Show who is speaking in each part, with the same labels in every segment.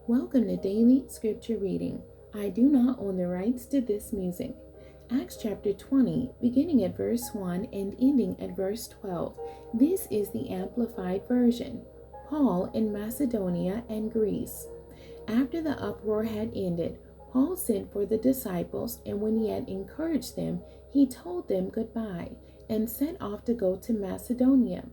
Speaker 1: Welcome to Daily Scripture Reading. I do not own the rights to this music. Acts chapter 20, beginning at verse 1 and ending at verse 12. This is the Amplified Version. Paul in Macedonia and Greece. After the uproar had ended, Paul sent for the disciples, and when he had encouraged them, he told them goodbye and set off to go to Macedonia.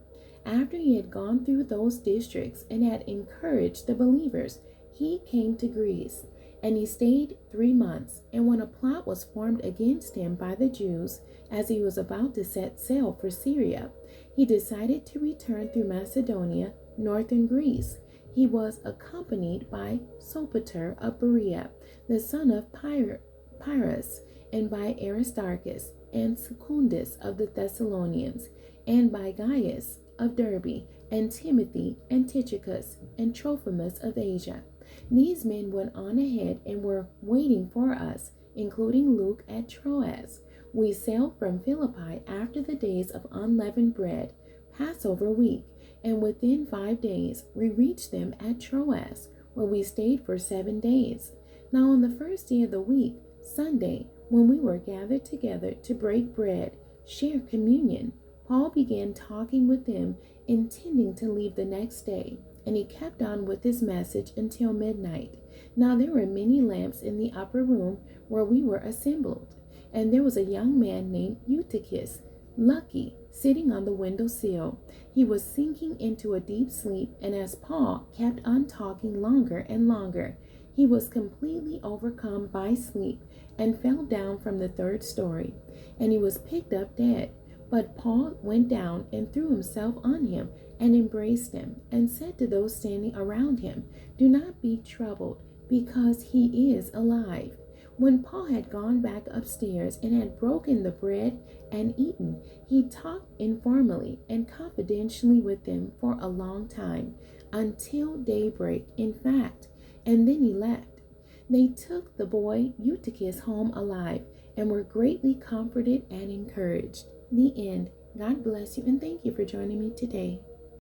Speaker 1: After he had gone through those districts and had encouraged the believers, he came to Greece, and he stayed 3 months. And when a plot was formed against him by the Jews, as he was about to set sail for Syria, he decided to return through Macedonia, northern Greece. He was accompanied by Sopater of Berea, the son of Pyrrhus, and by Aristarchus and Secundus of the Thessalonians, and by Gaius of Derbe, and Timothy and Tychicus, and Trophimus of Asia. These men went on ahead and were waiting for us, including Luke at Troas. We sailed from Philippi after the days of unleavened bread, Passover week, and within 5 days we reached them at Troas, where we stayed for 7 days. Now on the first day of the week, Sunday, when we were gathered together to break bread, share communion, Paul began talking with them, intending to leave the next day, and he kept on with his message until midnight. Now there were many lamps in the upper room where we were assembled, and there was a young man named Eutychus, lucky, sitting on the window sill. He was sinking into a deep sleep, and as Paul kept on talking longer and longer, he was completely overcome by sleep and fell down from the 3rd story, and he was picked up dead. But Paul went down and threw himself on him and embraced him, and said to those standing around him, "Do not be troubled, because he is alive." When Paul had gone back upstairs and had broken the bread and eaten, he talked informally and confidentially with them for a long time, until daybreak, in fact, and then he left. They took the boy Eutychus home alive and were greatly comforted and encouraged. The end. God bless you, and thank you for joining me today.